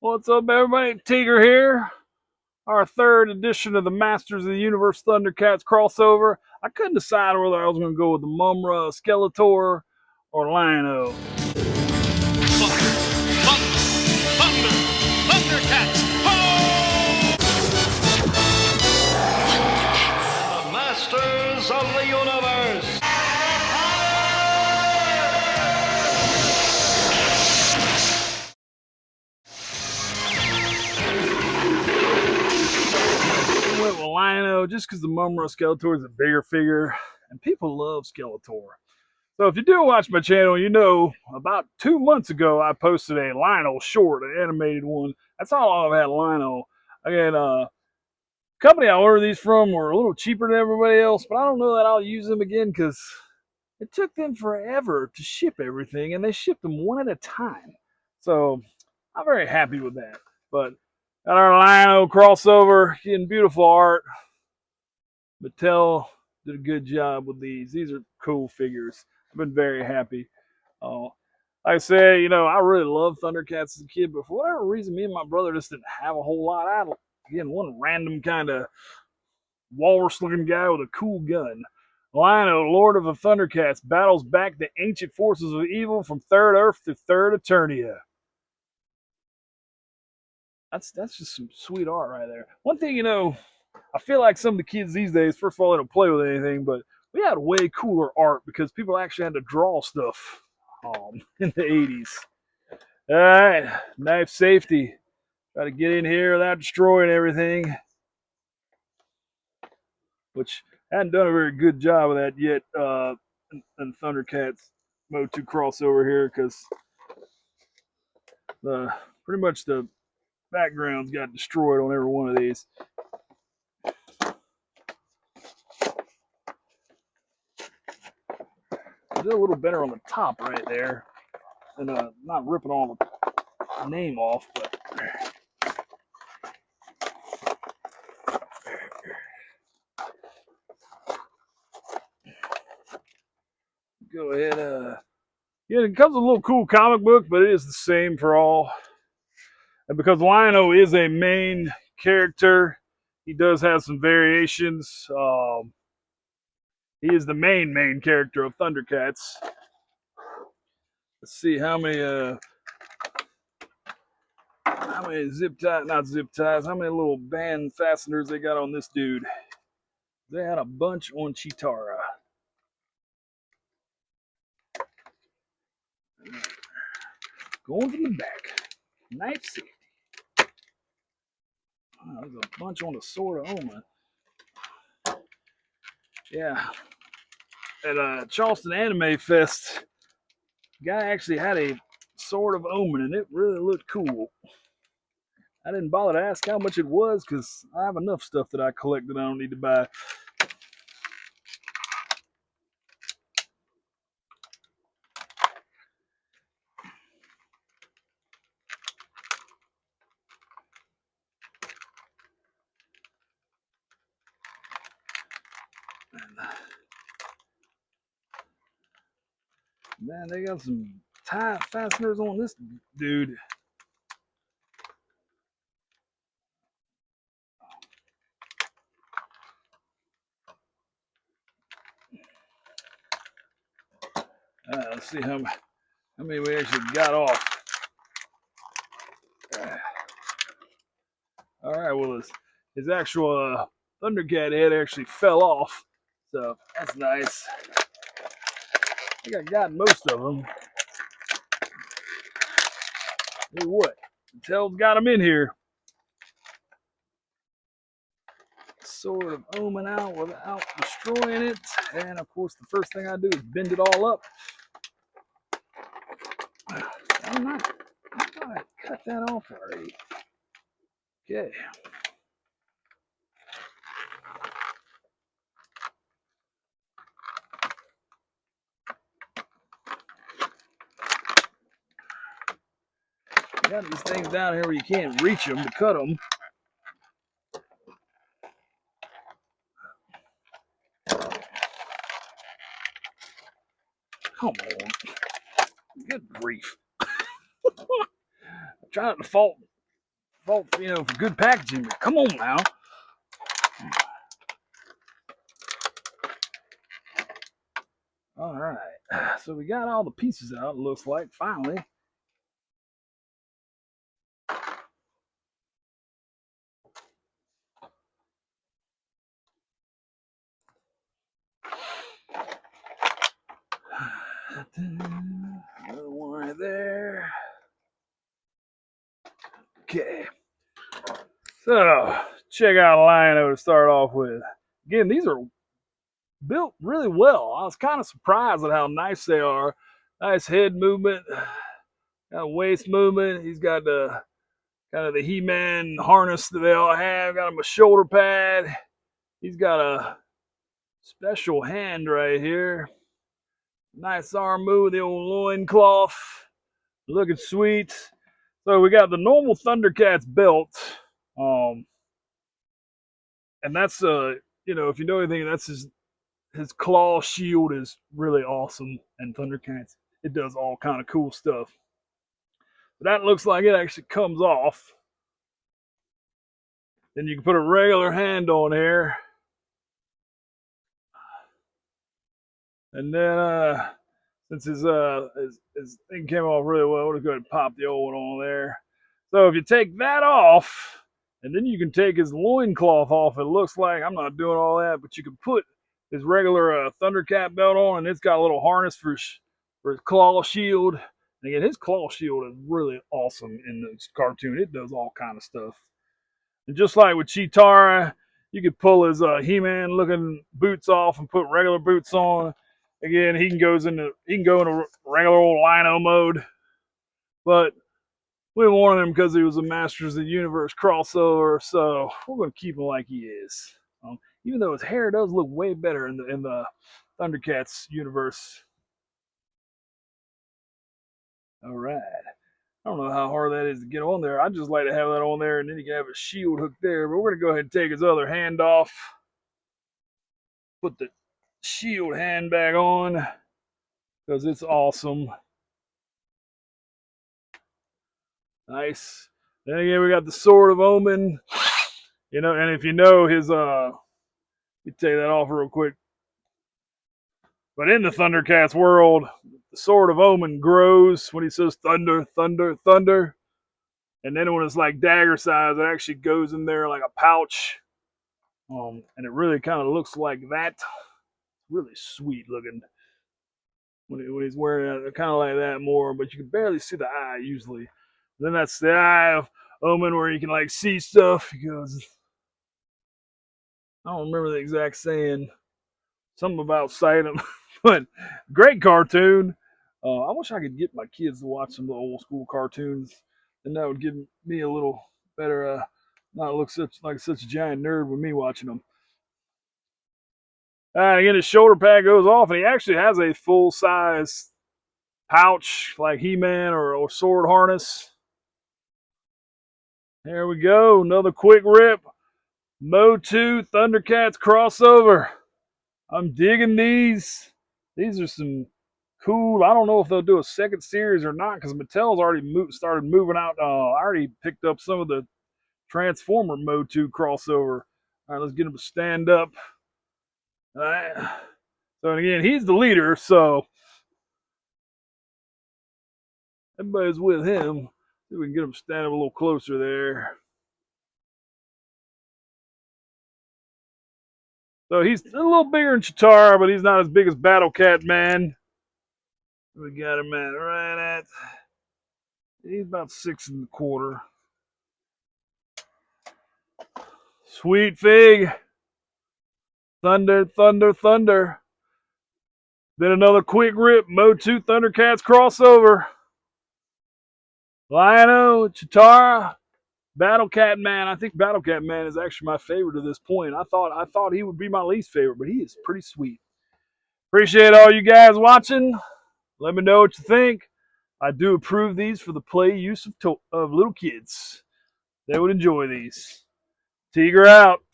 What's up, everybody? Tigger here. Our third edition of the Masters of the Universe Thundercats crossover. I couldn't decide whether I was going to go with the Mumra, Skeletor, or Lino. Thundercats! Ho! The Masters of the Universe! I went with Lino just because the Mumra Skeletor is a bigger figure, and people love Skeletor. So if you do watch my channel, you know about 2 months ago I posted a Lionel short, an animated one. That's all I've had Lionel. Again, company I ordered these from were a little cheaper than everybody else, but I don't know that I'll use them again because it took them forever to ship everything, and they shipped them one at a time. So I'm very happy with that. But got our Lionel crossover, getting beautiful art. Mattel did a good job with these. These are cool figures. I've been very happy. Uh, like I said, I really loved Thundercats as a kid, but for whatever reason, me and my brother just didn't have a whole lot. Again, one random kind of walrus-looking guy with a cool gun. Lino, Lord of the Thundercats, battles back the ancient forces of evil from Third Earth to Third Eternia. That's just some sweet art right there. One thing, I feel like some of the kids these days, first of all, they don't play with anything, but we had way cooler art because people actually had to draw stuff in the 80s. All right, knife safety. Try to get in here without destroying everything, which I hadn't done a very good job of that yet in Thundercats MOTO crossover here because pretty much the backgrounds got destroyed on every one of these. I did a little better on the top right there, and not ripping all the name off, but go ahead. Yeah, it comes with a little cool comic book, but it is the same for all. And because Lino is a main character, he does have some variations. He is the main character of Thundercats. Let's see how many zip ties, not zip ties, how many little band fasteners they got on this dude. They had a bunch on Chitara. Going from the back. Knife safety. Oh, there's a bunch on the sword of Omen. Yeah. At Charleston Anime Fest, guy actually had a sword of Omen, and it really looked cool. I didn't bother to ask how much it was because I have enough stuff that I collect that I don't need to buy. Man, they got some tie fasteners on this dude. Let's see how many we actually got off. All right, well, his actual Thundercat head actually fell off, so that's nice. I think I got most of them. Hey, what? Mattel's got them in here. Sort of omen out without destroying it, and of course, the first thing I do is bend it all up. I thought I cut that off already. Okay. You got these things down here where you can't reach them to cut them. Come on. Good grief. I'm trying not to fall fault, for good packaging. But come on now. All right. So we got all the pieces out. It looks like finally. Another one right there. Okay. So check out Lino to start off with. Again, these are built really well. I was kind of surprised at how nice they are. Nice head movement, got waist movement. He's got the kind of the He-Man harness that they all have. Got him a shoulder pad. He's got a special hand right here. Nice arm move with the old loincloth. Looking sweet. So we got the normal Thundercats belt. And that's if you know anything, that's his claw shield is really awesome. And Thundercats, it does all kind of cool stuff. But that looks like it actually comes off. Then you can put a regular hand on here. And then since his thing came off really well, we'll just go ahead and pop the old one on there. So if you take that off, and then you can take his loincloth off, it looks like, I'm not doing all that, but you can put his regular Thundercat belt on, and it's got a little harness for his claw shield. And again, his claw shield is really awesome in this cartoon. It does all kind of stuff. And just like with Chitara, you could pull his He-Man looking boots off and put regular boots on. Again, he can go into regular old Lino mode, but we wanted him because he was a Masters of the Universe crossover, so we're going to keep him like he is. Even though his hair does look way better in the Thundercats universe. All right. I don't know how hard that is to get on there. I just like to have that on there, and then you can have a shield hook there. But we're going to go ahead and take his other hand off. Put the shield hand back on because it's awesome. Nice. Then again, we got the Sword of Omen. And if you know his, let me take that off real quick. But in the Thundercats world, the Sword of Omen grows when he says thunder, thunder, thunder. And then when it's like dagger size, it actually goes in there like a pouch. And it really kind of looks like that. Really sweet looking when he's wearing it, kind of like that more, but you can barely see the eye usually. Then that's the eye of Omen where you can like see stuff. He goes, I don't remember the exact saying, something about sight, but great cartoon. I wish I could get my kids to watch some of the old school cartoons, and that would give me a little better, not look such a giant nerd with me watching them. Again, his shoulder pad goes off, and he actually has a full size pouch like He-Man or sword harness. There we go, another quick rip. MOTO Thundercats crossover. I'm digging these. These are some cool. I don't know if they'll do a second series or not because Mattel's already started moving out. I already picked up some of the Transformer MOTO crossover. All right, let's get him to stand up. All right. So again, he's the leader, so everybody's with him. See if we can get him to stand up a little closer there. So he's a little bigger than Chitara, but he's not as big as Battle Cat Man. We got him at right at. He's about 6 1/4. Sweet Fig. Thunder, thunder, thunder. Then another quick rip. MOTO Thundercats crossover. Lino, Chitara, Battle Cat Man. I think Battle Cat Man is actually my favorite at this point. I thought he would be my least favorite, but he is pretty sweet. Appreciate all you guys watching. Let me know what you think. I do approve these for the play use of little kids. They would enjoy these. Tiger out.